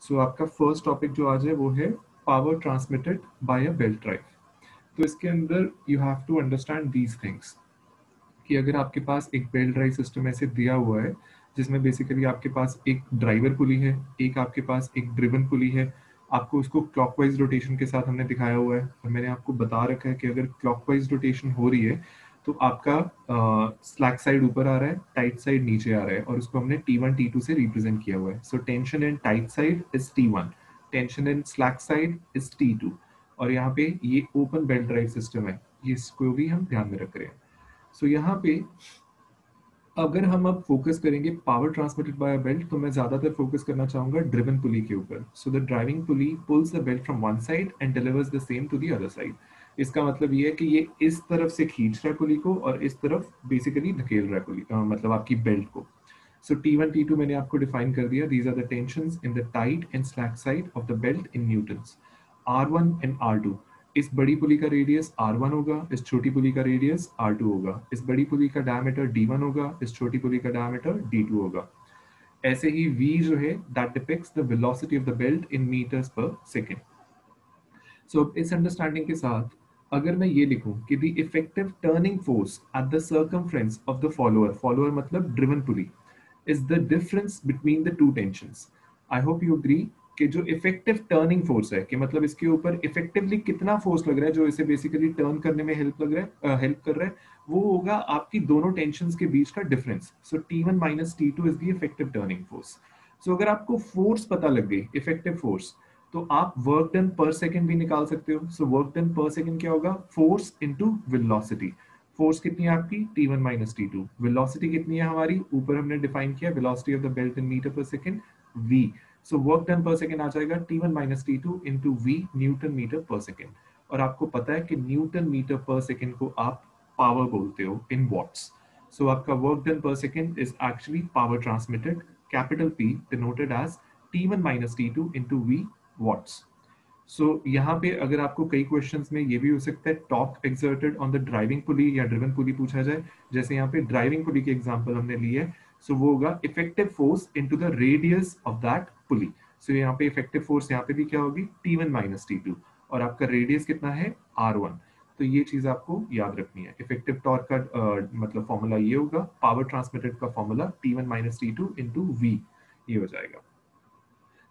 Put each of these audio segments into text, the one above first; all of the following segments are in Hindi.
सो आपका फर्स्ट टॉपिक जो आज है वो है power transmitted by a belt drive. तो इसके अंदर you have to understand these things कि अगर आपके पास एक बेल्ट ड्राइव सिस्टम ऐसे दिया हुआ है जिसमें बेसिकली आपके पास एक ड्राइवर पुली है, एक आपके पास एक ड्रिवन पुली है। आपको उसको क्लॉकवाइज रोटेशन के साथ हमने दिखाया हुआ है और मैंने आपको बता रखा है कि अगर क्लॉकवाइज रोटेशन हो रही है तो आपका स्लैक साइड ऊपर आ रहा है, टाइट साइड नीचे आ रहा है और उसको हमने T1 T2 से रिप्रेजेंट किया हुआ है। So tension in tight side is T1, tension in slack side is T2। और यहाँ पे ये ओपन बेल्ट ड्राइव सिस्टम है, इसको भी हम ध्यान में रख रहे हैं। सो यहाँ पे अगर हम अब फोकस करेंगे power transmitted by a belt, तो मैं ज्यादातर फोकस करना चाहूंगा ड्रिवन पुली के ऊपर। So the driving pulley pulls the belt from one side and delivers the same to the other side. इसका मतलब ये है कि ये इस तरफ से खींच रहा है पुली को और इस तरफ बेसिकली धकेल रहा है पुली, मतलब आपकी बेल्ट को। सो T1 T2 मैंने आपको डिफाइन कर दिया। These are the tensions in the tight and slack side of the belt in newtons. R1 and R2, इस बड़ी पुली का रेडियस R1 होगा, इस छोटी पुली का रेडियस R2 होगा। इस बड़ी पुली का डायमीटर D1 होगा, इस छोटी पुली का डायमीटर D2 होगा। ऐसे ही V जो है that depicts the velocity of the belt in meters per second. So इस अंडरस्टैंडिंग के साथ अगर मैं ये लिखूं कि the effective turning force at the circumference of the follower, follower मतलब driven pulley, is the difference between the two tensions. I hope you agree कि जो इफेक्टिव टर्निंग फोर्स है, कि मतलब इसके ऊपर इफेक्टिवली कितना फोर्स लग रहा है जो इसे बेसिकली टर्न करने में हेल्प कर रहा है, वो होगा आपकी दोनों टेंशंस के बीच का difference. So T1 minus T2 is the effective turning force. So अगर आपको फोर्स पता लग गई, इफेक्टिव फोर्स, तो आप वर्क डन पर सेकेंड भी निकाल सकते हो। सो वर्क डन पर सेकेंड क्या होगा? Force into velocity. फोर्स कितनी है आपकी? T1 minus T2। वेलोसिटी कितनी है हमारी? ऊपर हमने डिफाइन किया velocity of the belt in meter per second, V। So work done per second आ जाएगा T1 minus T2 into V, newton meter per second. और आपको पता है कि न्यूटन मीटर पर सेकेंड को आप पावर बोलते हो इन वॉट्स। सो आपका work done per second is actually power transmitted, capital P denoted as T1 minus T2 into V watts. So यहाँ पे अगर आपको कई क्वेश्चंस में ये भी हो सकता है torque exerted on the driving pulley या ड्रिवन पुली पूछा जाए, जैसे यहाँ पे ड्राइविंग पुली के एग्जांपल हमने लिए है। सो वो होगा effective force into the radius of that pulley. So यहाँ पे इफेक्टिव फोर्स यहाँ पे भी क्या होगी? T1 माइनस T2 और आपका रेडियस कितना है? R1। तो ये चीज आपको याद रखनी है। इफेक्टिव टॉर्क का मतलब फॉर्मूला ये होगा, पावर ट्रांसमिटेड का formula T1 minus T2 into V, ये हो जाएगा।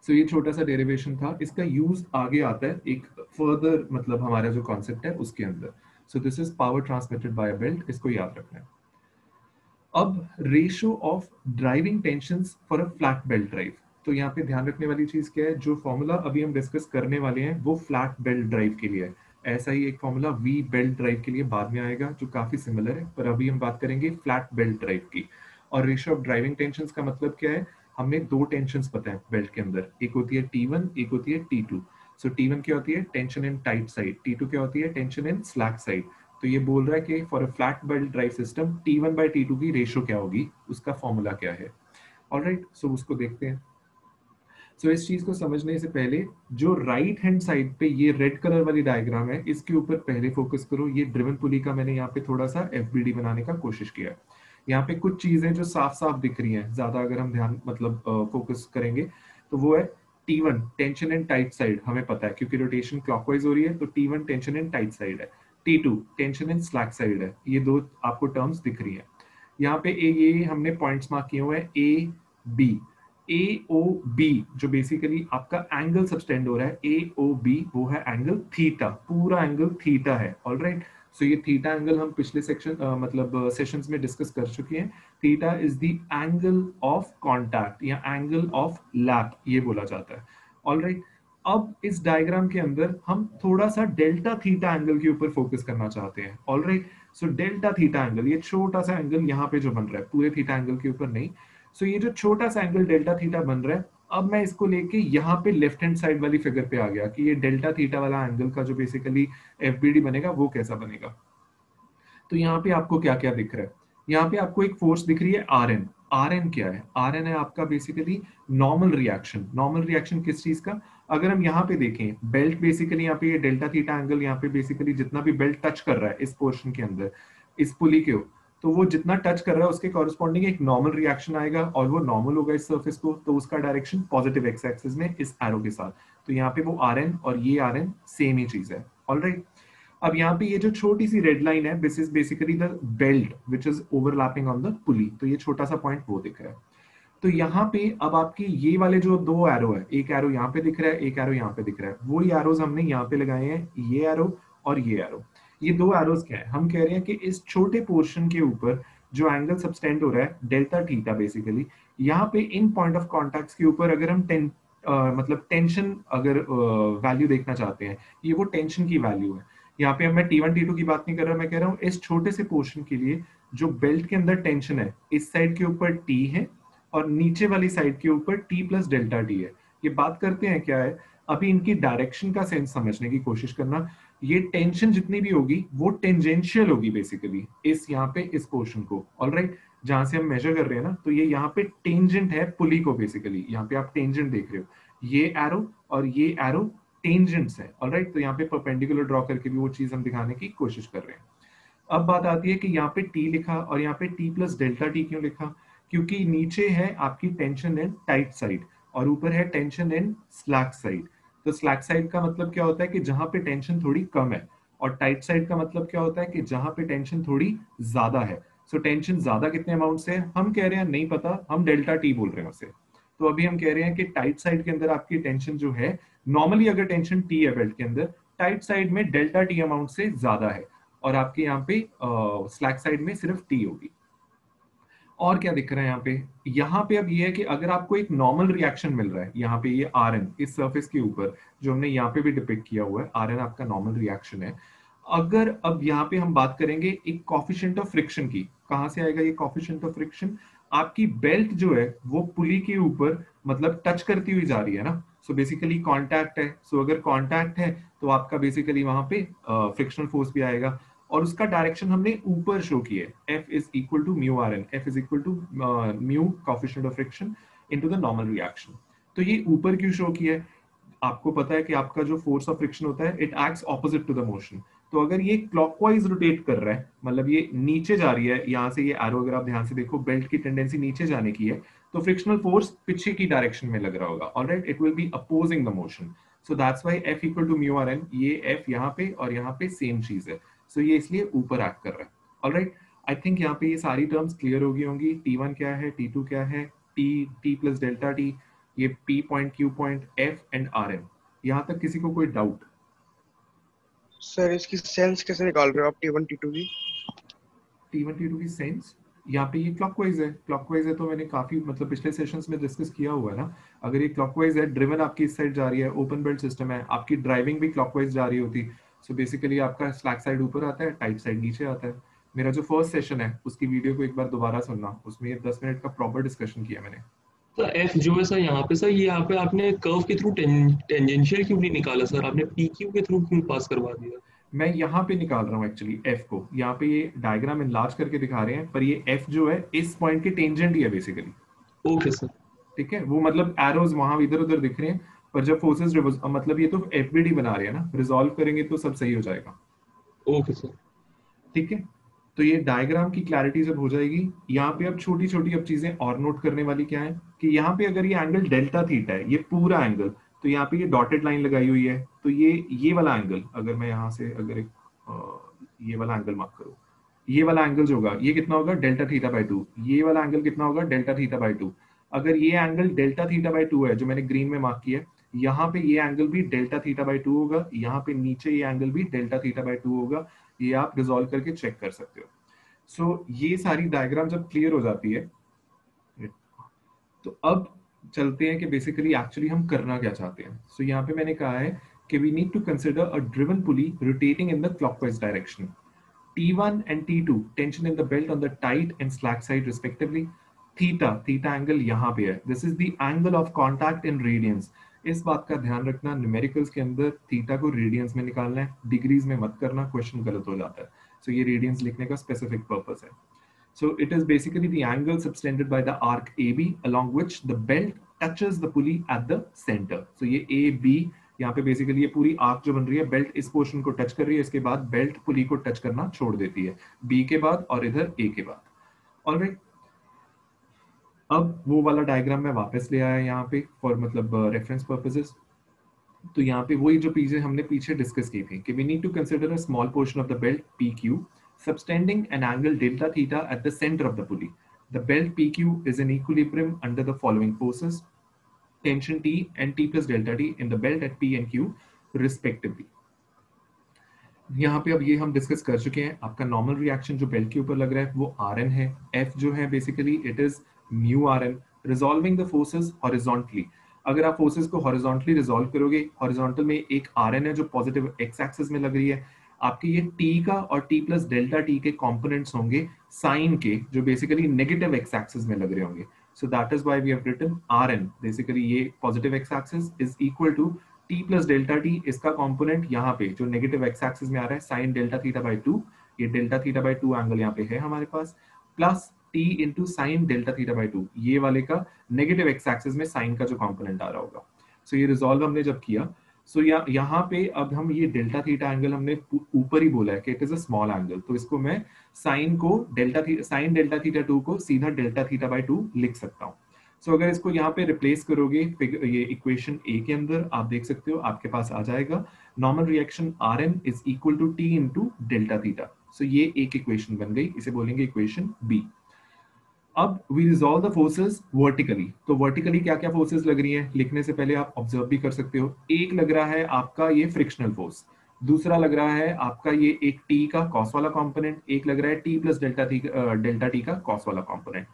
सो ये छोटा सा डेरिवेशन था, इसका यूज आगे आता है एक फर्दर, मतलब हमारा जो कॉन्सेप्ट है उसके अंदर। So this is power transmitted by a belt, इसको याद रखना है। अब ratio of driving tensions for a flat belt drive. तो यहाँ पे ध्यान रखने वाली चीज क्या है? जो फॉर्मूला अभी हम डिस्कस करने वाले हैं वो फ्लैट बेल्ट ड्राइव के लिए है। ऐसा ही एक फॉर्मूला वी बेल्ट ड्राइव के लिए बाद में आएगा जो काफी सिमिलर है, पर अभी हम बात करेंगे फ्लैट बेल्ट ड्राइव की। और रेशियो ऑफ ड्राइविंग टेंशंस का मतलब क्या है? हमें दो टेंशंस पता है बेल्ट के अंदर, एक होती है T1, एक होती है T2। सो T1 क्या होती है? टेंशन इन टाइट साइड। T2 क्या होती है? Tension in slack side. तो ये बोल रहा है कि for a flat belt drive system T1 by T2 की रेशियो क्या होगी, उसका फॉर्मूला क्या है। ऑलराइट, सो उसको देखते हैं। सो इस चीज को समझने से पहले जो राइट हैंड साइड पे ये रेड कलर वाली डायग्राम है, इसके ऊपर पहले फोकस करो। ये ड्रिवन पुली का मैंने यहाँ पे थोड़ा सा FBD बनाने का कोशिश किया। यहाँ पे कुछ चीजें जो साफ साफ दिख रही हैं, ज्यादा अगर हम ध्यान मतलब फोकस करेंगे तो वो है T1 tension and tight side, हमें पता है क्योंकि रोटेशन क्लॉकवाइज हो रही है, तो T1 tension and tight side है। T2 tension and slack side है। ये दो आपको टर्म्स दिख रही हैं। यहाँ पे ये हमने पॉइंट्स मार्क किए हुए हैं A B। AOB जो बेसिकली आपका एंगल सबटेंड हो रहा है, AOB वो है एंगल थीटा, पूरा एंगल थीटा है। ऑलराइट, सो ये थीटा एंगल हम पिछले सेक्शन मतलब सेशंस में डिस्कस कर चुके हैं। Theta is the angle of contact या एंगल ऑफ लैप, ये बोला जाता है। ऑलराइट, अब इस डायग्राम के अंदर हम थोड़ा सा डेल्टा थीटा एंगल के ऊपर फोकस करना चाहते हैं। Alright, so delta theta angle, ये छोटा सा एंगल यहाँ पे जो बन रहा है, पूरे थीटा एंगल के ऊपर नहीं। सो ये जो छोटा सा एंगल डेल्टा थीटा बन रहा है, अब मैं इसको लेके यहाँ पे लेफ्ट हैंड साइड वाली फिगर पे आ गया कि ये डेल्टा थीटा वाला एंगल का जो बेसिकली FBD बनेगा वो कैसा बनेगा। तो यहाँ पे आपको क्या क्या दिख रहा है? यहाँ पे आपको एक फोर्स दिख रही है RN। RN क्या है? RN है आपका basically normal reaction. Normal reaction किस चीज का? अगर हम यहाँ पे देखें, बेल्ट बेसिकली यहाँ पे ये डेल्टा थीटा एंगल, यहाँ पे बेसिकली जितना भी बेल्ट टच कर रहा है इस पोर्शन के अंदर, इस पुली के, तो वो जितना टच कर रहा है उसके कॉरेस्पॉन्डिंग एक नॉर्मल रिएक्शन आएगा और वो नॉर्मल होगा इस सर्फेस को, तो उसका डायरेक्शन पॉजिटिव एक्स एक्सिस में इस एरो के साथ। तो यहाँ पे वो आर एन और ये आर एन सेम ही चीज है। ऑलराइट, अब यहाँ पे ये जो छोटी सी रेड लाइन है, this is basically the belt which is overlapping on the पुली। तो ये छोटा सा पॉइंट वो दिख रहा है। तो यहाँ पे अब आपकी ये वाले जो दो एरो है, एक एरो यहाँ पे दिख रहा है, एक एरो यहाँ पे दिख रहा है, वही एरोज हमने यहाँ पे लगाए हैं, ये एरो और ये एरो। ये दो एरोज क्या है, हम कह रहे हैं कि इस छोटे पोर्शन के ऊपर जो एंगल सबस्टेंड हो रहा है डेल्टा थीटा बेसिकली, यहाँ पे इन पॉइंट ऑफ कॉन्टैक्ट के ऊपर अगर हम मतलब टेंशन अगर वैल्यू देखना चाहते हैं, ये वो टेंशन की वैल्यू है। यहाँ पे अब मैं T1 T2 की बात नहीं कर रहा, मैं कह रहा हूँ इस छोटे से पोर्शन के लिए जो बेल्ट के अंदर टेंशन है, इस साइड के ऊपर T है और नीचे वाली साइड के ऊपर T प्लस डेल्टा टी है। ये बात करते हैं क्या है, अभी इनकी डायरेक्शन का सेंस समझने की कोशिश करना। ये टेंशन जितनी भी होगी वो टेंजेंशियल होगी बेसिकली इस यहाँ पे इस पोर्शन को। ऑलराइट, जहां से हम मेजर कर रहे हैं ना, तो ये यहाँ पे टेंजेंट है पुली को बेसिकली। यहाँ पे आप टेंजेंट देख रहे हो, ये एरो और ये एरो टेंजेंट्स है। ऑलराइट, तो यहाँ पे परपेंडिकुलर ड्रॉ करके भी वो चीज हम दिखाने की कोशिश कर रहे हैं। अब बात आती है कि यहाँ पे T लिखा और यहाँ पे T प्लस डेल्टा टी क्यों लिखा, क्योंकि नीचे है आपकी टेंशन इन टाइट साइड और ऊपर है टेंशन इन स्लैक साइड। तो स्लैक साइड का मतलब क्या होता है कि जहां पे टेंशन थोड़ी कम है, और टाइट साइड का मतलब क्या होता है कि जहां पे टेंशन थोड़ी ज्यादा है। सो टेंशन ज्यादा कितने अमाउंट से है हम कह रहे हैं नहीं पता, हम डेल्टा टी बोल रहे हैं उसे। तो अभी हम कह रहे हैं कि टाइट साइड के अंदर आपकी टेंशन जो है, नॉर्मली अगर टेंशन टी है बेल्ट के अंदर, टाइट साइड में डेल्टा टी अमाउंट से ज्यादा है और आपके यहाँ पे स्लैक साइड में सिर्फ टी होगी। और क्या दिख रहा है यहाँ पे अब ये है कि अगर आपको एक नॉर्मल रिएक्शन मिल रहा है, यहाँ पे ये आर एन इस सरफेस के ऊपर जो हमने यहाँ पे भी डिपिक्ट किया हुआ है, आर एन आपका नॉर्मल रिएक्शन है। अगर अब यहाँ पे हम बात करेंगे एक कॉफिशिएंट ऑफ फ्रिक्शन की, कहां से आएगा ये कॉफिशिएंट ऑफ फ्रिक्शन, आपकी बेल्ट जो है वो पुली के ऊपर मतलब टच करती हुई जा रही है ना। सो बेसिकली कांटेक्ट है, सो अगर कांटेक्ट है तो आपका बेसिकली वहां पे फ्रिक्शनल फोर्स भी आएगा और उसका डायरेक्शन हमने ऊपर शो किया है, F is equal to mu R N, F is equal to mu coefficient of friction into the normal reaction. तो ये ऊपर क्यों शो किया है, आपको पता है कि आपका जो फोर्स ऑफ फ्रिक्शन होता है it acts opposite to the motion. तो अगर ये क्लॉकवाइज रोटेट कर रहा है, मतलब ये नीचे जा रही है, यहाँ से ये एरो अगर आप ध्यान से देखो बेल्ट की टेंडेंसी नीचे जाने की है, तो फ्रिक्शनल फोर्स पीछे की डायरेक्शन में लग रहा होगा। Alright, it will be opposing the motion. So that's why F equal to mu R N, ये F यहाँ पे और यहाँ पे सेम चीज है। सो ये इसलिए ऊपर एक्ट कर रहा है। ऑलराइट, आई थिंक यहाँ पे ये सारी टर्म्स क्लियर हो गई होंगी। T1 क्या है, T2 क्या है, T प्लस डेल्टा टी, ये P point, Q point, F and R N. यहाँ तक किसी को कोई डाउट? सर इसकी सेंस कैसे निकाल रहे हो आप T1 T2 की? T1 T2 की सेंस यहाँ पे ये क्लॉकवाइज है। क्लॉकवाइज है तो मैंने काफी मतलब पिछले सेशंस में डिस्कस किया हुआ है ना। अगर ये क्लॉकवाइज है, ड्रिवन आपकी इस साइड जा रही है, ओपन बेल्ट सिस्टम है, आपकी ड्राइविंग भी क्लॉकवाइज जा रही होती। सो बेसिकली आपका स्लैक साइड ऊपर आता है, टाइट साइड नीचे आता है। मेरा जो फर्स्ट सेशन है उसकी वीडियो को एक बार दोबारा सुनना, उसमें ये 10 मिनट का प्रॉपर डिस्कशन किया मैंने। सर एफ जो है सर यहाँ पे, सर ये यहाँ पे आपने कर्व के थ्रू टेंजेंशियल क्यों नहीं निकाला सर, आपने पी क्यू के थ्रू क्यों पास करवा दिया? मैं यहाँ पे निकाल रहा हूँ एक्चुअली एफ को, यहाँ पे ये डायग्राम इनलार्ज करके दिखा रहे हैं, पर ये एफ जो है इस पॉइंट के टेंजेंट ही है बेसिकली। Okay sir. ठीक है, वो मतलब एरोज वहां इधर उधर दिख रहे हैं, पर जब फोर्सेस मतलब ये तो एफबीडी बना रहे हैं ना, रिजॉल्व करेंगे तो सब सही हो जाएगा। Okay sir. ठीक है, तो ये डायग्राम की क्लैरिटी जब हो जाएगी, यहाँ पे अब छोटी छोटी अब चीजें और नोट करने वाली क्या है कि यहाँ पे अगर ये एंगल डेल्टा थीटा है, ये पूरा एंगल, तो यहाँ पे ये डॉटेड लाइन लगाई हुई है, तो ये वाला एंगल अगर मैं यहाँ से अगर एक ये वाला एंगल मार्क करूँ, ये वाला एंगल जो होगा ये कितना होगा, डेल्टा थीटा बाई 2। ये वाला एंगल कितना होगा, डेल्टा थीटा बाई 2। अगर ये एंगल डेल्टा थीटा बाई 2 है जो मैंने ग्रीन में मार्क किया है, यहाँ पे ये एंगल भी डेल्टा थीटा बाई 2 होगा, यहाँ पे नीचे ये एंगल भी डेल्टा थीटा बाई 2 होगा। ये आप रिजॉल्व करके चेक कर सकते हो। सो ये सारी डायग्राम जब क्लियर हो जाती है, तो अब चलते हैं कि बेसिकली एक्चुअली हम करना क्या चाहते हैं। सो यहाँ पे मैंने कहा है कि we need to consider a driven pulley rotating in the clockwise direction. T1 and T2 tension in the belt on the tight and slack side respectively. Theta angle यहाँ पे है, this is the angle of contact in radians। इस बात का ध्यान रखना, न्यूमेरिकल्स के अंदर थीटा को रेडियंस में निकालना है, डिग्रीज में मत करना, क्वेश्चन गलत हो जाता है। सो ये रेडियंस लिखने का स्पेसिफिक पर्पस है। So it is basically the angle subtended by the arc AB along which the belt touches the pulley at the center. So ये AB यहाँ पे बेसिकली ये पूरी आर्क जो बन रही है, बेल्ट इस पोर्शन को टच कर रही है, इसके बाद बेल्ट पुली को टच करना छोड़ देती है, बी के बाद और इधर ए के बाद। ऑलराइट, अब वो वाला डायग्राम मैं वापस ले आया यहाँ पे फॉर मतलब रेफरेंस पर्पसेस। तो यहाँ पे वही जो पीछे हमने डिस्कस की थी कि we need to consider a small portion of the belt PQ subtending an angle delta theta at the center of the pulley. The belt PQ is in equilibrium under the following forces: tension T and T plus delta T in the belt at P and Q respectively. यहाँ पे अब ये हम डिस्कस कर चुके हैं। आपका नॉर्मल रिएक्शन जो बेल्ट के ऊपर लग रहा है वो Rn है, F जो है basically it is mu Rn, resolving the forces horizontally. अगर आप फोर्सेस को हॉरिजॉन्टली रिजॉल्व करोगे, हॉरिजॉन्टल में एक Rn है जो पॉजिटिव एक्स एक्सिस में लग रही है, आपके ये T का और T प्लस डेल्टा T के कंपोनेंट्स होंगे साइन के जो बेसिकली नेगेटिव एक्स एक्सिस में लग रहे होंगे। So that is why we have written Rn, basically ये positive x axis is equal to T plus delta T, इसका कंपोनेंट यहाँ पे जो नेगेटिव एक्स एक्सिस में आ रहा है साइन डेल्टा थीटा बाय 2, ये डेल्टा थीटा बाय 2 एंगल यहाँ पे है हमारे पास, plus T into sine delta theta by 2, ये वाले का नेगेटिव एक्स एक्सिस में साइन का जो कंपोनेंट आ रहा होगा। सो ये रिजॉल्व हमने जब किया, सो यहाँ पे अब हम ये डेल्टा थीटा एंगल हमने ऊपर ही बोला है कि it is a small angle, तो इसको मैं साइन डेल्टा थीटा 2 को सीधा डेल्टा थीटा बाय 2 लिख सकता हूँ। सो अगर इसको यहाँ पे रिप्लेस करोगे ये इक्वेशन ए के अंदर, आप देख सकते हो आपके पास आ जाएगा normal reaction Rn is equal to T into delta theta. So ये एक इक्वेशन बन गई, इसे बोलेंगे इक्वेशन बी। अब we resolve the forces vertically. तो वर्टिकली क्या क्या फोर्सेस लग रही हैं, लिखने से पहले आप ऑब्जर्व भी कर सकते हो। एक लग रहा है आपका ये फ्रिक्शनल फोर्स, दूसरा लग रहा है आपका ये एक T का कॉस वाला कंपोनेंट, एक लग रहा है T प्लस डेल्टा T का कॉस वाला कंपोनेंट।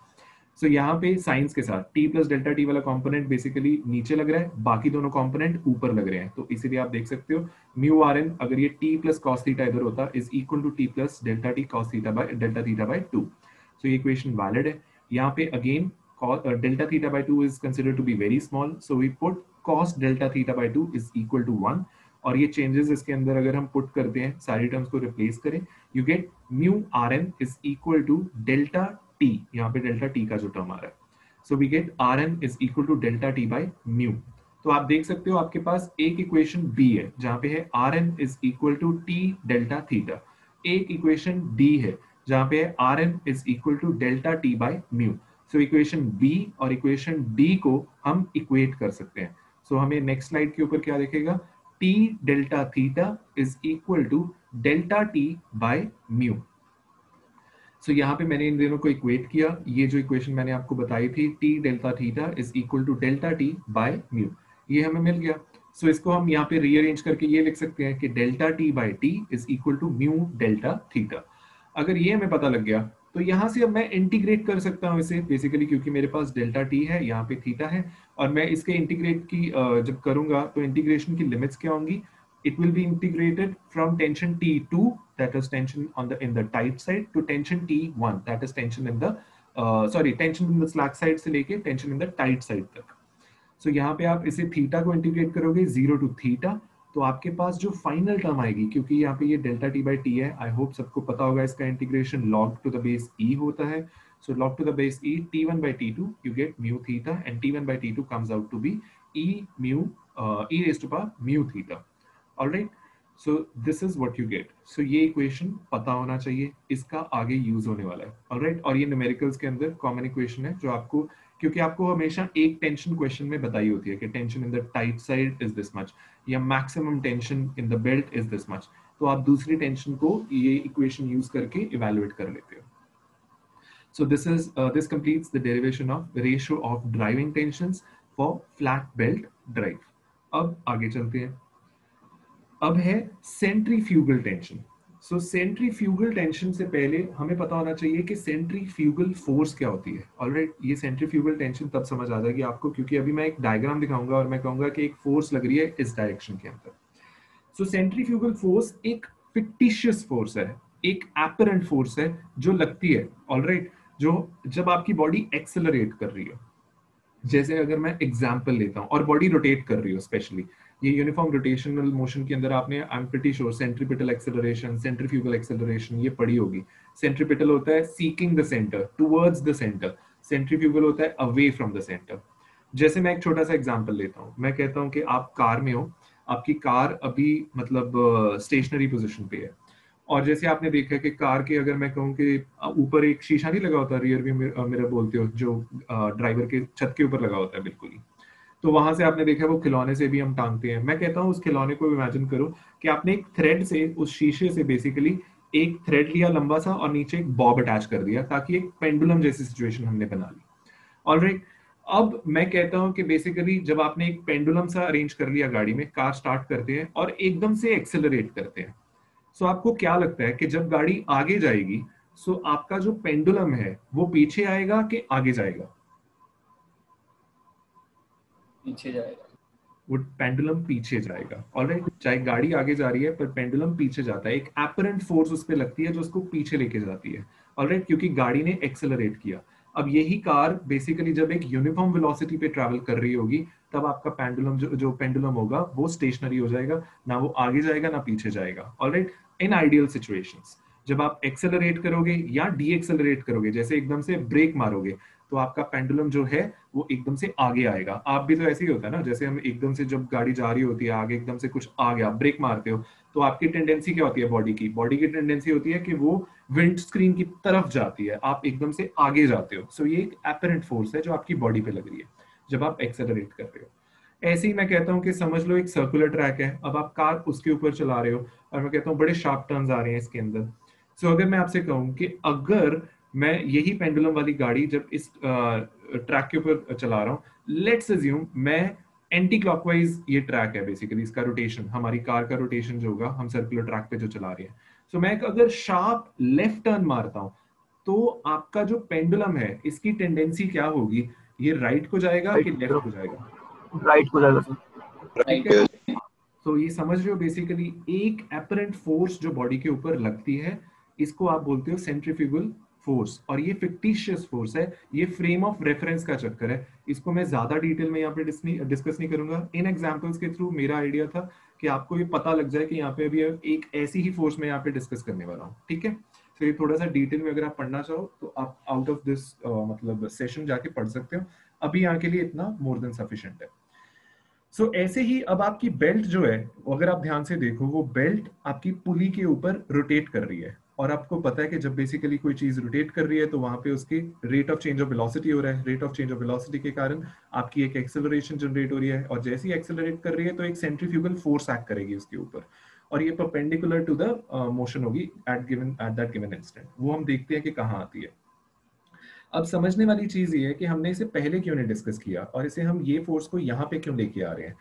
सो यहाँ पे साइंस के साथ T प्लस डेल्टा T वाला कंपोनेंट बेसिकली नीचे लग रहा है, बाकी दोनों कंपोनेंट ऊपर लग रहे हैं। तो इसीलिए आप देख सकते हो म्यू Rn, अगर ये T प्लस कॉस थीटा इधर होता, is equal to T plus delta T cos theta by delta theta by 2। So ये इक्वेशन वैलिड है। यहाँ पे again delta theta by 2 is considered to be very small, so we put cos delta theta by 2 is equal to 1, और ये चेंजेस इसके अंदर अगर हम पुट करते हैं, सारी टर्म्स को रिप्लेस करें, you get mu Rn is equal to delta T, यहाँ पे डेल्टा T का जो टर्म आ रहा है, so we get Rn is equal to delta T by mu. तो आप देख सकते हो आपके पास एक इक्वेशन बी है जहाँ पे है Rn is equal to T delta theta, एक इक्वेशन डी है जहाँ पे है Rn is equal to delta T by mu. So equation B और इक्वेशन डी को हम इक्वेट कर सकते हैं। सो हमें नेक्स्ट स्लाइड के ऊपर क्या दिखेगा, T delta theta is equal to delta T by mu. So यहाँ पे मैंने इन दोनों को इक्वेट किया, ये जो इक्वेशन मैंने आपको बताई थी T delta theta is equal to delta T by mu, ये हमें मिल गया। सो इसको हम यहाँ पे रीअरेंज करके ये लिख सकते हैं कि delta T by T is equal to mu delta theta. अगर ये हमें पता लग गया तो यहाँ से अब मैं इंटीग्रेट कर सकता हूँ इसे, बेसिकली क्योंकि मेरे पास डेल्टा T है, यहाँ पे थीटा है, और मैं इसके इंटीग्रेट की जब करूंगा तो इंटीग्रेशन की लिमिट्स क्या होंगी, it will be integrated from tension T2, that is tension in the tight side, to tension T1, that is tension in the tension in the slack side से लेके tension in the tight side तक। सो यहाँ पे आप इसे थीटा को इंटीग्रेट करोगे 0 टू थीटा, तो आपके पास जो फाइनल टर्म आएगी, क्योंकि यहाँ पे ये डेल्टा T बाई T है, आई होप सबको पता होगा इसका integration log to the base E होता है। So log to the base E, T1 by T2 you get mu theta, and T1 by T2 comes out to be E raised to power mu theta. All right, so this is what you get. So ये इक्वेशन पता होना चाहिए, इसका आगे यूज होने वाला है। All right, और ये न्यूमेरिकल्स के अंदर कॉमन इक्वेशन है जो आपको, क्योंकि आपको हमेशा एक टेंशन क्वेश्चन में बताई होती है कि tension in the tight side is this much, या maximum tension in the belt is this much, तो आप दूसरी टेंशन को ये इक्वेशन यूज करके इवेलुएट कर लेते हो। So this completes the derivation of ratio of driving tensions for flat belt drive. अब आगे चलते हैं। अब है सेंट्रीफ्यूगल टेंशन। सो सेंट्रीफ्यूगल टेंशन से पहले हमें पता होना चाहिए कि सेंट्रीफ्यूगल फोर्स क्या होती है। ऑलराइट, ये सेंट्रीफ्यूगल टेंशन तब समझ आ जाएगी आपको, क्योंकि अभी मैं एक डायग्राम दिखाऊंगा और मैं कहूंगा कि एक फोर्स लग रही है इस डायरेक्शन के अंदर। सो सेंट्रीफ्यूगल फोर्स एक फिक्टिशियस फोर्स है, एक एपरेंट फोर्स है जो लगती है, ऑलराइट, जो जब आपकी बॉडी एक्सेलरेट कर रही हो। जैसे अगर मैं एग्जांपल लेता हूं, और बॉडी रोटेट कर रही हो, स्पेशली ये यूनिफॉर्म रोटेशनल मोशन के अंदर आपने, I am pretty sure, centripetal acceleration, centrifugal acceleration ये पढ़ी होगी। सेंट्रीपिटल होता है seeking the centre, towards the centre, centrifugal होता है अवे फ्रॉम द सेंटर। जैसे मैं एक छोटा सा एग्जांपल लेता हूं, मैं कहता हूं कि आप कार में हो, आपकी कार अभी मतलब स्टेशनरी पोजीशन पे है, और जैसे आपने देखा कि कार के अगर मैं कहूँ कि ऊपर एक शीशा नहीं लगा होता, रियर व्यू मिरर बोलते हो, जो ड्राइवर के छत के ऊपर लगा होता है बिल्कुल ही, तो वहां से आपने देखा वो खिलौने से भी हम टांगते हैं। मैं कहता हूँ उस खिलौने को इमेजिन करो कि आपने एक थ्रेड से उस शीशे से बेसिकली एक थ्रेड लिया लंबा सा और नीचे एक बॉब अटैच कर दिया, ताकि एक पेंडुलम जैसी सिचुएशन हमने बना ली। ऑलराइट, अब मैं कहता हूं कि बेसिकली जब आपने एक पेंडुलम सा अरेंज कर लिया गाड़ी में, कार स्टार्ट करते हैं और एकदम से एक्सेलरेट करते हैं, सो आपको क्या लगता है कि जब गाड़ी आगे जाएगी, सो आपका जो पेंडुलम है वो पीछे आएगा कि आगे जाएगा? पीछे जाएगा। वो पेंडुलम पीछे जाएगा। ऑलराइट, चाहे गाड़ी आगे जा रही है पर पेंडुलम पीछे जाता है, एक एपरेंट फोर्स उस पर लगती है जो उसको पीछे लेके जाती है। ऑलराइट, क्योंकि गाड़ी ने एक्सेलरेट किया। अब यही कार बेसिकली जब एक यूनिफॉर्म वेलोसिटी पे ट्रैवल कर रही होगी, तब आपका पेंडुलम जो पेंडुलम होगा वो स्टेशनरी हो जाएगा, ना वो आगे जाएगा ना पीछे जाएगा। ऑलराइट, इन आइडियल सिचुएशंस जब आप एक्सेलरेट करोगे या डी एक्सेलरेट करोगे, जैसे एकदम से ब्रेक मारोगे, तो आपका पेंडुलम जो है वो एकदम से आगे आएगा। आप भी तो ऐसे ही होता है ना, जैसे हम एकदम से जब गाड़ी जा रही होती है आगे, एकदम से कुछ आ गया, ब्रेक मारते हो, तो आपकी टेंडेंसी क्या होती है? बॉडी की टेंडेंसी होती है कि वो विंड स्क्रीन की तरफ जाती है, आप एकदम से आगे जाते हो। सो ये एक एपरेंट फोर्स है जो आपकी बॉडी पे लग रही है जब आप एक्सेलरेट कर रहे हो। ऐसे ही मैं कहता हूँ कि समझ लो एक सर्कुलर ट्रैक है, अब आप कार उसके ऊपर चला रहे हो, और मैं कहता हूँ बड़े शार्प टर्न्स आ रहे हैं इसके अंदर। सो अगर मैं आपसे कहूँ कि अगर मैं यही पेंडुलम वाली गाड़ी जब इस ट्रैक के ऊपर चला रहा हूँ, लेट्स अज्यूम मैं एंटी क्लॉकवाइज, ये ट्रैक है बेसिकली, इसका रोटेशन, हमारी कार का रोटेशन जो होगा हम सर्कुलर ट्रैक पे जो चला रहे हैं, सो मैं अगर शार्प लेफ्ट टर्न मारता हूँ, तो आपका जो पेंडुलम है इसकी टेंडेंसी क्या होगी? ये राइट को जाएगा कि लेफ्ट को जाएगा? राइट को जाएगा सर। ठीक है, तो ये समझ रहे हो बेसिकली एक एपरेंट फोर्स जो बॉडी के ऊपर लगती है, इसको आप बोलते हो सेंट्रीफ्यूगल फोर्स, और ये फिक्टिशियस फोर्स है, ये फ्रेम ऑफ रेफरेंस का चक्कर है। इसको मैं ज्यादा डिटेल में यहाँ पे डिस्कस नहीं करूंगा, इन एग्जांपल्स के थ्रू मेरा आइडिया था कि आपको ये पता लग जाए कि यहाँ पे अभी एक ऐसी ही फोर्स में यहाँ पे डिस्कस करने वाला हूँ। ठीक है, तो ये थोड़ा सा डिटेल में अगर आप पढ़ना चाहो तो आप आउट ऑफ दिस मतलब सेशन जाके पढ़ सकते हो, अभी यहाँ के लिए इतना मोर देन सफिशिएंट है। सो ऐसे ही अब आपकी बेल्ट जो है, अगर आप ध्यान से देखो, वो बेल्ट आपकी पुली के ऊपर रोटेट कर रही है, और आपको पता है कि जब बेसिकली कोई चीज रोटेट कर रही है तो वहां पे उसकी rate of change of velocity हो रहा है। Rate of change of velocity के कारण आपकी एक एक्सेलरेशन जनरेट हो रही है, और जैसे ही एक्सेलरेट कर रही है तो एक सेंट्रीफ्यूगल फोर्स एक्ट करेगी उसके ऊपर, और ये परपेंडिकुलर टू द मोशन होगी एट दैट गिवन इंस्टेंट। वो हम देखते हैं कि कहाँ आती है। अब समझने वाली चीज ये है कि हमने इसे पहले क्यों नहीं डिस्कस किया, और इसे हम ये फोर्स को यहाँ पे क्यों लेके आ रहे हैं।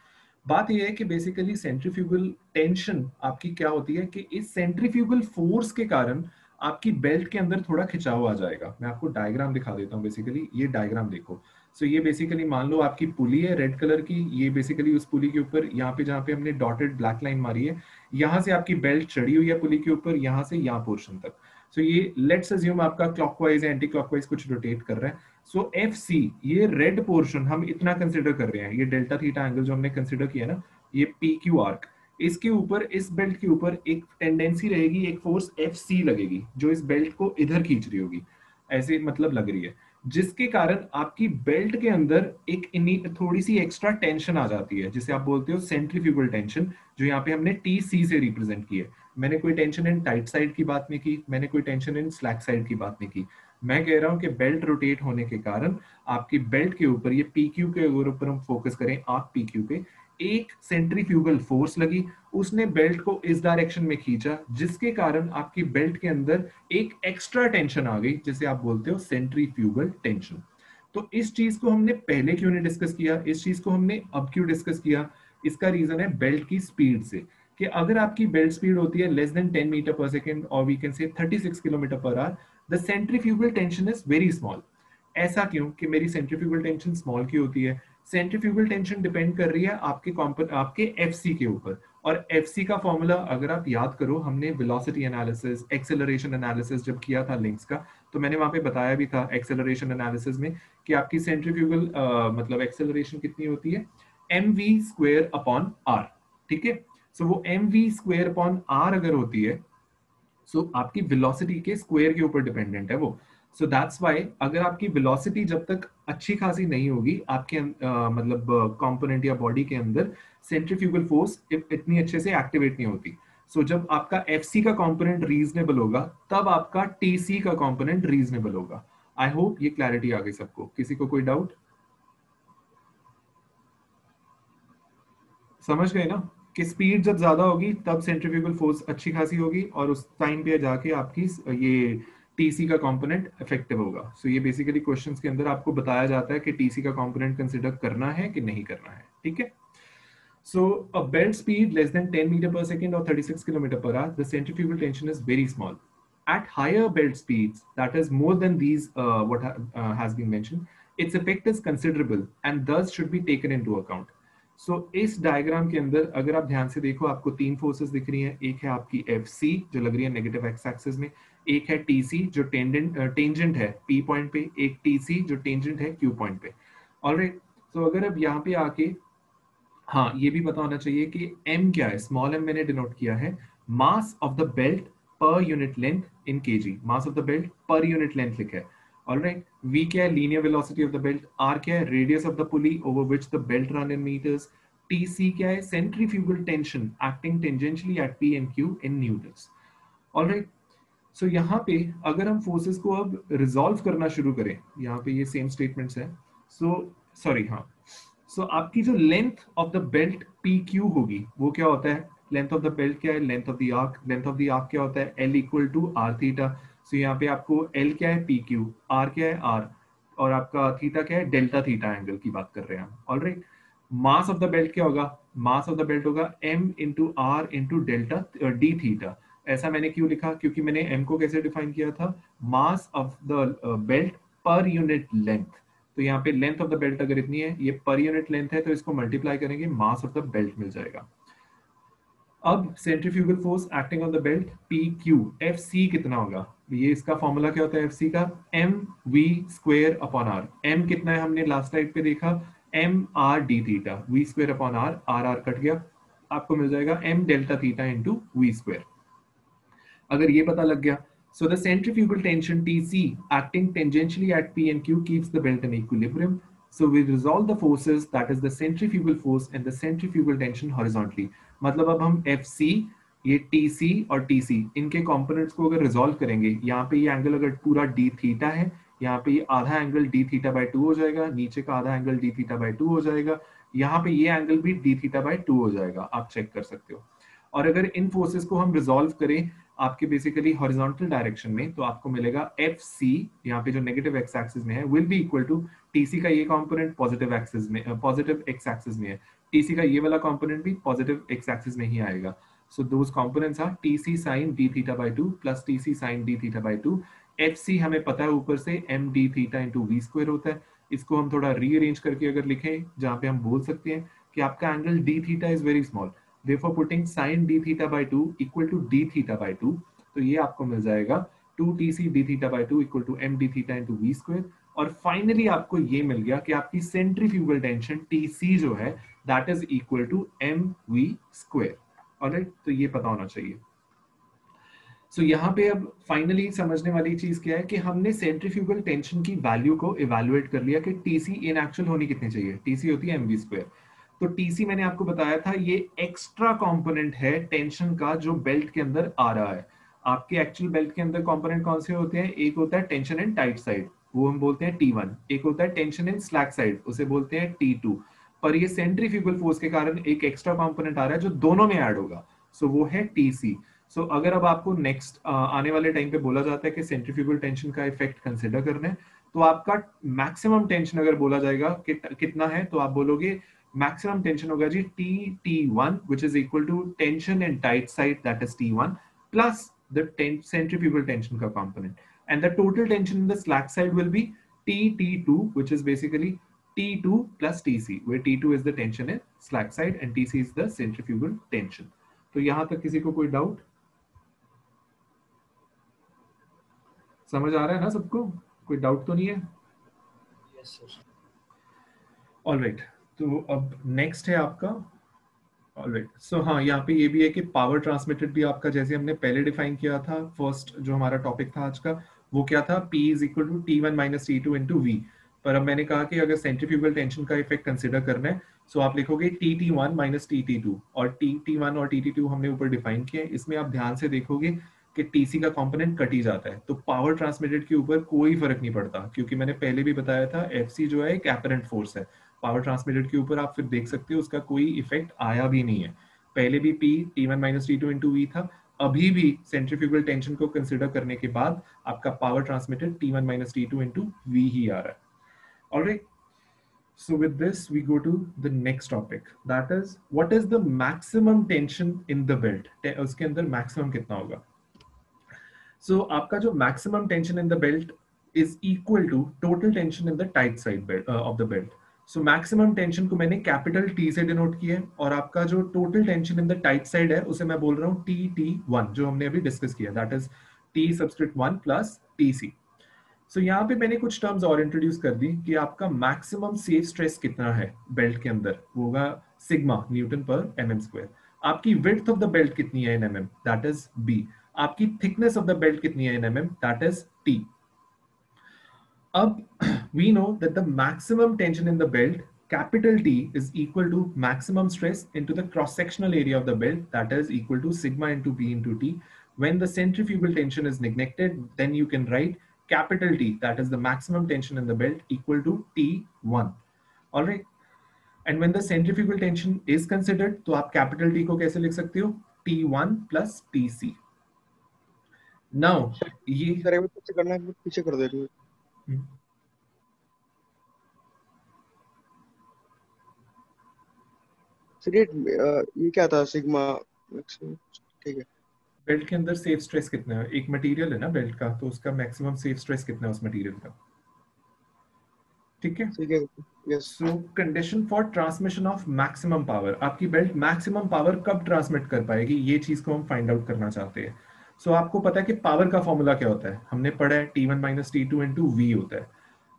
बात यह है कि बेसिकली सेंट्रीफ्यूगल टेंशन आपकी क्या होती है कि इस सेंट्रीफ्यूगल फोर्स के कारण आपकी बेल्ट के अंदर थोड़ा खिंचाव आ जाएगा। मैं आपको डायग्राम दिखा देता हूँ, बेसिकली ये डायग्राम देखो। सो ये बेसिकली मान लो आपकी पुली है रेड कलर की, ये बेसिकली उस पुली के ऊपर यहाँ पे जहाँ पे हमने डॉटेड ब्लैक लाइन मारी है, यहाँ से आपकी बेल्ट चढ़ी हुई है पुली के ऊपर, यहाँ से यहाँ पोर्शन तक। सो ये लेट्स अज्यूम आपका क्लॉकवाइज या एंटी क्लॉकवाइज कुछ रोटेट कर रहा है। सो एफ सी, ये रेड पोर्शन हम इतना कंसिडर कर रहे हैं, ये डेल्टा थीटा एंगल जो हमने कंसिडर किया ना, ये पी क्यू आर्क, इसके ऊपर, इस बेल्ट के ऊपर एक टेंडेंसी रहेगी, एक फोर्स एफ सी लगेगी जो इस बेल्ट को इधर खींच रही होगी, ऐसे मतलब लग रही है, जिसके कारण आपकी बेल्ट के अंदर एक थोड़ी सी एक्स्ट्रा टेंशन आ जाती है, जिसे आप बोलते हो सेंट्रीफ्यूगल टेंशन, जो यहाँ पे हमने टी सी से रिप्रेजेंट की है। मैंने कोई टेंशन इन टाइट साइड की बात नहीं की, मैंने कोई टेंशन इन स्लैक साइड की बात नहीं की। मैं कह रहा हूं कि बेल्ट रोटेट होने के कारण आपकी बेल्ट के ऊपर, ये पी क्यू के ऊपर हम फोकस करें, आप पी क्यू पे, एक सेंट्रीफ्यूगल फोर्स लगी, उसने बेल्ट को इस डायरेक्शन में खींचा, जिसके कारण आपकी बेल्ट के अंदर एक एक्स्ट्रा टेंशन आ गई, जिसे आप बोलते हो सेंट्रीफ्यूगल टेंशन। तो इस चीज को हमने पहले क्यों नहीं डिस्कस किया, इस चीज को हमने अब क्यों डिस्कस किया? इसका रीजन है बेल्ट की स्पीड से, कि अगर आपकी बेल्ट स्पीड होती है less than 10 metre per second, और we can say 36 kilometre per hour, the centrifugal tension is very small. ऐसा क्यों कि मेरी सेंट्रीफ्यूगल टेंशन स्मॉल की होती है? सेंट्रीफ्यूगल टेंशन डिपेंड कर रही है आपके एफसी के ऊपर, और एफसी का फॉर्मूला अगर आप याद करो, हमने वेलोसिटी एनालिसिस, एक्सेलरेशन एनालिसिस जब किया था लिंक्स का, तो मैंने वहां पे बताया भी था एक्सेलरेशन एनालिसिस में कि आपकी सेंट्रीफ्यूगल मतलब एक्सेलरेशन कितनी होती है, mv स्क्वायर अपॉन r। ठीक है, सो वो mv स्क्वायर अपॉन r अगर होती है, सो आपकी वेलोसिटी के स्क्वायर के ऊपर डिपेंडेंट है वो। सो दैट्स वाई अगर आपकी वेलोसिटी जब तक अच्छी खासी नहीं होगी आपके मतलब कंपोनेंट या बॉडी के अंदर सेंट्रीफ्यूगल फोर्स इतनी अच्छे से एक्टिवेट नहीं होती. सो जब आपका FC का कंपोनेंट रीजनेबल होगा तब आपका TC का कंपोनेंट रीजनेबल होगा. आई होप ये क्लैरिटी आ गई सबको. किसी को कोई डाउट? समझ गए ना कि स्पीड जब ज्यादा होगी तब सेंट्रीफ्यूगल फोर्स अच्छी खासी होगी और उस टाइम पे जाके आपकी ये TC का कंपोनेंट इफेक्टिव होगा. सो ये बेसिकली क्वेश्चंस के अंदर आपको बताया जाता है कि TC का कंपोनेंट कंसीडर करना है कि नहीं करना है. ठीक है. So a belt speed less than 10 meter per second or 36 kilometer per hour, the centrifugal tension is very small. At higher belt speeds, that is more than these has been mentioned, its effect is considerable and thus should be taken into account. So इस डायग्राम के अंदर अगर आप ध्यान से देखो आपको तीन फोर्सेस दिख रही हैं. एक है आपकी FC जो लग रही है नेगेटिव एक्स एक्सिस में, एक है TC जो टेंजेंट है P पॉइंट पे, एक TC जो टेंजेंट है Q पॉइंट पे. ऑलराइट. सो अगर अब यहाँ पे आके हाँ ये भी पता होना चाहिए कि m क्या है. स्मॉल m मैंने डिनोट किया है mass of the belt per unit length in kg. Mass of the belt per unit length लिखा है. ऑलराइट. v क्या है? Linear velocity of the belt. r क्या है? Radius of the pulley over which the belt run in meters. tc क्या है? Centrifugal tension acting tangentially at p and q in newtons. Alright. So यहाँ पे अगर हम फोर्सेस को अब रिजॉल्व करना शुरू करें, यहाँ पे ये सेम स्टेटमेंट्स है. सो आपकी जो length of the belt PQ होगी वो क्या होता है? लेंथ ऑफ द बेल्ट क्या है? Length of the arc. Length of the arc क्या होता है? L equal to R theta. So यहाँ पे आपको L क्या है? PQ. R क्या है? R. और आपका थीटा क्या है? डेल्टा थीटा एंगल की बात कर रहे हैं हम. Alright. Mass of the belt क्या होगा? मास ऑफ द बेल्ट होगा M into R into delta D theta. ऐसा मैंने क्यों लिखा? क्योंकि मैंने M को कैसे डिफाइन किया था? मास of the belt per unit length. तो यहाँ पे लेंथ ऑफ द बेल्ट अगर इतनी है, ये पर यूनिट लेंथ है, तो इसको मल्टीप्लाई करेंगे, मास ऑफ द बेल्ट मिल जाएगा. अब centrifugal force acting on the belt PQ. FC कितना होगा? ये इसका फॉर्मूला क्या होता है FC का? mv square upon r. m कितना है? हमने लास्ट स्लाइड पे देखा mr d theta. v square upon r, r cut गया, आपको मिल जाएगा m delta theta into v square. अगर ये पता लग गया, so the centrifugal tension TC acting tangentially at P and Q keeps the belt in equilibrium. So we resolve the forces, that is the centrifugal force and the centrifugal tension horizontally. मतलब अब हम FC, ये TC और TC इनके कंपोनेंट्स को अगर रिजॉल्व करेंगे, यहाँ पे ये एंगल अगर पूरा d थीटा है, यहाँ पे ये आधा एंगल d थीटा बाई 2 हो जाएगा, नीचे का आधा एंगल d थीटा बाई 2 हो जाएगा, यहाँ पे ये एंगल भी d थीटा बाई 2 हो जाएगा. आप चेक कर सकते हो. और अगर इन फोर्सेस को हम रिजॉल्व करें आपके बेसिकली हॉरिजॉन्टल डायरेक्शन में, तो आपको मिलेगा FC, यहाँ पे जो नेगेटिव एक्स एक्सिस में है, will be equal to TC का ये कंपोनेंट पॉजिटिव एक्सिस में, पॉजिटिव एक्स एक्सिस में है, TC का ये वाला कंपोनेंट भी पॉजिटिव एक्स एक्सिस में ही आएगा. So those components are TC sin d theta by 2 plus TC sin d theta by 2. FC हमें पता है ऊपर से m d theta into v square होता है. इसको हम थोड़ा रीअरेंज करके अगर लिखें, जहाँ पे हम बोल सकते हैं कि आपका angle d theta is very small, therefore putting sin d theta by 2 equal to d theta by 2, तो ये आपको मिल जाएगा 2tc d theta by 2 equal to m d theta into v square. और फाइनली आपको ये मिल गया कि आपकी सेंट्रीफ्यूगल टेंशन TC जो है that is equal to mv square. Alright. तो ये पता होना चाहिए. सो यहाँ पे अब फाइनली समझने वाली चीज क्या है कि हमने सेंट्रीफ्यूगल टेंशन की वैल्यू को इवैल्यूएट कर लिया कि TC इन एक्चुअल होनी कितनी चाहिए. TC होती है mv स्क्वायर. तो TC मैंने आपको बताया था ये एक्स्ट्रा कंपोनेंट है टेंशन का जो बेल्ट के अंदर आ रहा है. आपके एक्चुअल बेल्ट के अंदर कंपोनेंट कौन से होते हैं? एक होता है टेंशन इन टाइट साइड, वो हम बोलते हैं T1. एक होता है टेंशन इन स्लैक साइड, उसे बोलते हैं T2. पर ये सेंट्रीफ्यूगल फोर्स के कारण एक एक्स्ट्रा कंपोनेंट आ रहा है जो दोनों में ऐड होगा, सो वो है TC. सो अगर अब आपको नेक्स्ट आने वाले टाइम पे बोला जाता है कि सेंट्रीफ्यूगल टेंशन का इफेक्ट कंसिडर करना है, तो आपका मैक्सिमम टेंशन अगर बोला जाएगा कितना है, तो आप बोलोगे मैक्सिमम टेंशन होगा जी T1 which is equal to tension in tight side, that is T1 plus the centrifugal tension का component, and the total tension in the slack side will be T2 which is basically T2 plus TC, where T2 is the tension in slack side and TC is the centrifugal tension. तो यहां तक किसी को कोई डाउट? समझ आ रहा है ना सबको? कोई डाउट तो नहीं है? Yes sir. ऑलराइट. तो अब नेक्स्ट है आपका. ऑलराइट. सो हाँ, यहाँ पे ये भी है कि पावर ट्रांसमिटेड भी आपका जैसे हमने पहले डिफाइन किया था, फर्स्ट जो हमारा टॉपिक था आज का, वो क्या था, P is equal to T1 minus T2 into V। पर अब मैंने कहा कि अगर सेंट्रीफ्यूगल टेंशन का इफेक्ट कंसिडर करना है, सो आप लिखोगे TT1 माइनस TT2, और TT1 और TT2 हमने ऊपर डिफाइन किया है। इसमें आप ध्यान से देखोगे कि TC का कंपोनेंट कट ही जाता है, तो पावर ट्रांसमिटेड के ऊपर कोई फर्क नहीं पड़ता, क्योंकि मैंने पहले भी बताया था FC जो है एक एपरेंट फोर्स है। पावर ट्रांसमिटेड के ऊपर आप फिर देख सकते हो उसका कोई इफेक्ट आया भी नहीं है। पहले भी P T1 minus T2 into V था, अभी भी सेंट्रीफ्यूगल टेंशन को कंसिडर करने के बाद आपका power transmitted T1 minus T2 into V ही आ रहा है। Alright, so with this we go to the next topic, that is what is the maximum tension in the belt, उसके अंदर maximum कितना होगा। So आपका जो maximum tension in the belt is equal to total tension in the tight side belt, of the belt. So maximum tension को मैंने कैपिटल T से डिनोट किया है, और आपका जो total tension in the tight side है उसे मैं बोल रहा हूँ TT1, जो हमने अभी डिस्कस किया, that is T subscript 1 plus TC। सो यहाँ पे मैंने कुछ टर्म्स और इंट्रोड्यूस कर दी कि आपका मैक्सिमम सेफ स्ट्रेस कितना है बेल्ट के अंदर, वो होगा सिग्मा न्यूटन पर mm स्क्वायर। आपकी विड्थ ऑफ द बेल्ट कितनी है इन mm, दैट इज B। आपकी थिकनेस ऑफ द बेल्ट कितनी है इन mm, दैट इज T। अब we know that the maximum tension in the belt, capital T, is equal to maximum stress into the cross-sectional area of the belt, that is equal to sigma into B into T. When the centrifugal tension is neglected, then you can write capital T, that is the maximum tension in the belt, equal to T1. All right. And when the centrifugal tension is considered, तो आप capital T को कैसे लिख सकते हो, T1 plus TC. Now ये सर एक बार पीछे करना है, पीछे कर दे रही हूँ। सर ये क्या था सिग्मा, ठीक है। बेल्ट के अंदर सेफ स्ट्रेस कितना है, एक मटेरियल है ना बेल्ट का, तो उसका मैक्सिमम सेफ स्ट्रेस कितना है उस मटेरियल का, ठीक है। ठीक है, yes. So condition for transmission of maximum power, आपकी बेल्ट मैक्सिमम पावर कब ट्रांसमिट कर पाएगी, ये चीज को हम फाइंड आउट करना चाहते हैं। सो आपको पता है कि पावर का फॉर्मूला क्या होता है, हमने पढ़ा है T1 minus T2 into V होता है,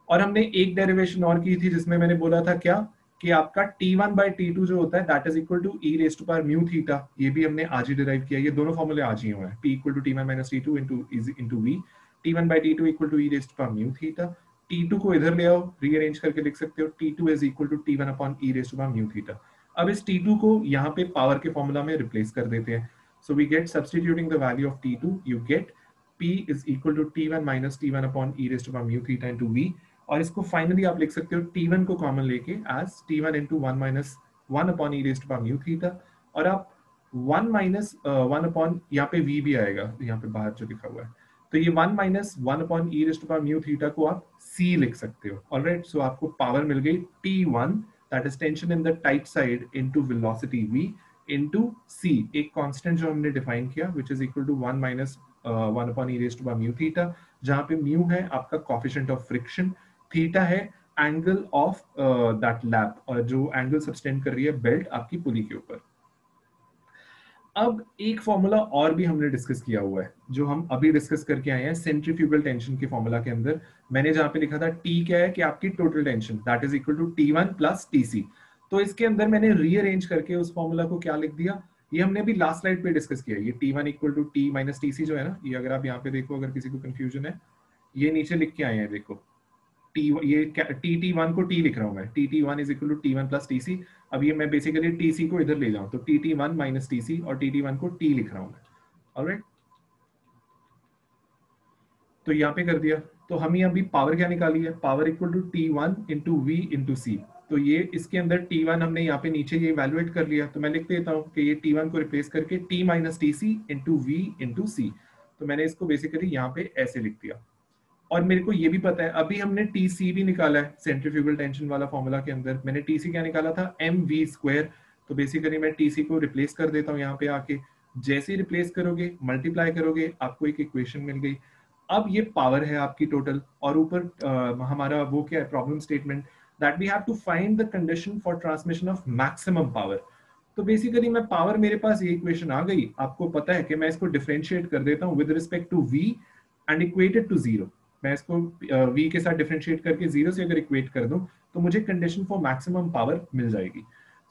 और हमने एक डेरिवेशन और की थी जिसमें मैंने बोला था क्या, कि आपका T1 by T2 जो होता है that is equal to E raised to power mu theta. ये भी हमने आज ही डिराइव किया, ये दोनों फॉर्मूले आज ही हुए हैं, P equal to T1 minus T2 into V, T1 by T2 equal to E raised to power mu theta. T2 को इधर ले आओ, रीअरेंज करके लिख सकते हो, T2 is equal to T1 upon E raised to power mu theta. अब इस T2 को यहाँ पे पावर के फॉर्मूला में रिप्लेस कर देते हैं, so we get substituting the value of T2, you get P is equal to T1 minus T1 upon E raised to power mu theta into V, और इसको फाइनली आप लिख सकते हो T1 को कॉमन लेके as T1 into 1 minus 1 upon E raised to power mu theta, और आप 1 माइनस 1 अपॉन, यहाँ पे V भी आएगा यहाँ पे बाहर जो लिखा हुआ है, तो ये 1 minus 1 upon E raised to power mu theta को आप C लिख सकते हो। ऑलराइट, सो आपको पावर मिल गई T1, that is tension in the tight side into velocity V into C, एक कांस्टेंट जो हमने डिफाइन किया which is equal to 1 minus 1 upon E raised to power mu theta, जहां पे म्यू है आपका कोएफिशिएंट ऑफ फ्रिक्शन, थीटा है एंगल ऑफ दैट लैप, और जो एंगल सब्सटेंड कर रही है बेल्ट आपकी पुली के ऊपर। अब एक फॉर्मूला और भी हमने डिस्कस किया हुआ है, जो हम अभी डिस्कस करके आए हैं सेंट्रीफ्यूगल टेंशन के फॉर्मूला के अंदर। मैंने जहां पे लिखा था T क्या है, कि आपकी total tension that is equal to T1 plus TC, तो इसके अंदर मैंने रीअरेंज करके उस फॉर्मूला को क्या लिख दिया, ये हमने अभी लास्ट स्लाइड पे डिस्कस किया। ये T1 equal to T minus TC जो है ना, ये अगर आप यहाँ पे देखो, अगर किसी को कंफ्यूजन है, ये नीचे लिख के आए हैं, देखो ये TT1 को T लिख रहा हूं मैं, TT1 is equal to T1 plus TC। अब ये मैं बेसिकली TC को इधर ले जाऊं, तो TT1 माइनस TC, और TT1 को T लिख रहा हूं मैं। ऑलराइट, तो यहाँ पे कर दिया, तो हम अभी पावर क्या निकाली है, power equal to T1 into V into C, तो ये इसके अंदर T1 हमने यहाँ पे नीचे ये इवैल्यूएट कर लिया, तो मैं लिख देता हूँ कि ये T1 को रिप्लेस करके T minus TC into V into C, तो मैंने इसको बेसिकली यहाँ पे ऐसे लिख दिया। और मेरे को ये भी पता है, अभी हमने TC भी निकाला है सेंट्रीफ्यूगल टेंशन वाला फॉर्मूला के अंदर, मैंने TC क्या निकाला था, mv स्क्वायर, तो बेसिकली मैं TC को रिप्लेस कर देता हूँ यहाँ पे आके, जैसे ही रिप्लेस करोगे मल्टीप्लाई करोगे आपको एक इक्वेशन मिल गई। अब ये पावर है आपकी टोटल, और ऊपर हमारा वो क्या है, problem statement, that we have to find the condition for transmission of maximum power. तो बेसिकली मैं पावर, मेरे पास ये इक्वेशन आ गई, आपको पता है कि मैं इसको डिफरेंशिएट कर देता हूँ with respect to V and equated to 0। मैं इसको V के साथ डिफरेंशिएट करके 0 से अगर इक्वेट कर दूं तो मुझे कंडीशन फॉर मैक्सिमम पावर मिल जाएगी।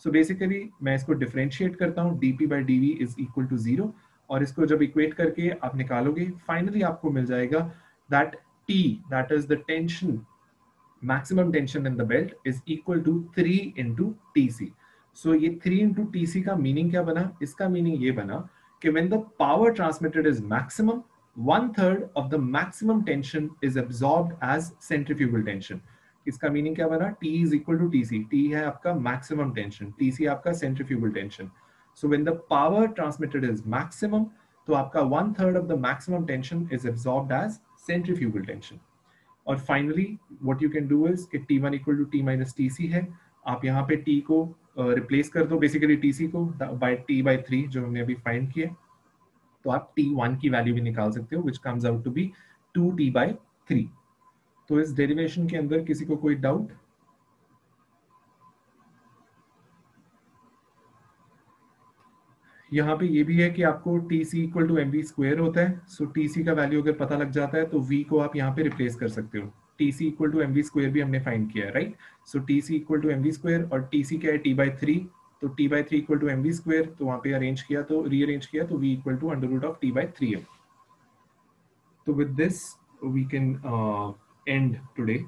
सो बेसिकली मैं इसको डिफरेंशिएट करता हूं, dp by dv is equal to 0, और इसको जब इक्वेट करके आप निकालोगे फाइनली आपको मिल जाएगा that T, that is the tension, maximum tension in the belt, is equal to 3 into TC. So ये 3 into TC का मीनिंग क्या बना? इसका मीनिंग ये बना कि when the power transmitted is maximum, 1/3 of the maximum tension is absorbed as centrifugal tension. इसका मीनिंग क्या बना? T is equal to TC. T है आपका maximum tension, TC आपका centrifugal tension. So when the power transmitted is maximum, तो आपका 1/3 of the maximum tension is absorbed as centrifugal tension. और finally what you can do is कि T1 equal to T minus TC है, आप यहाँ पे T को रिप्लेस कर दो बेसिकली TC को बाय T/3 जो हमने अभी फाइंड किया, तो आप T1 की वैल्यू भी निकाल सकते हो which comes out to be 2T/3. तो इस डेरिवेशन के अंदर किसी को कोई डाउट? यहाँ पे ये भी है कि आपको TC equal to mv square होता है. सो TC का वैल्यू अगर पता लग जाता है तो V को आप यहाँ पे रिप्लेस कर सकते हो. TC equal to mv square भी हमने फाइंड किया है, right? So TC equal to mv square और TC क्या है? T/3. तो T/3 equal to mv square, तो वहाँ पे अरेंज किया तो रीअरेंज किया तो V equal to under root of T/3. तो with this we can end today.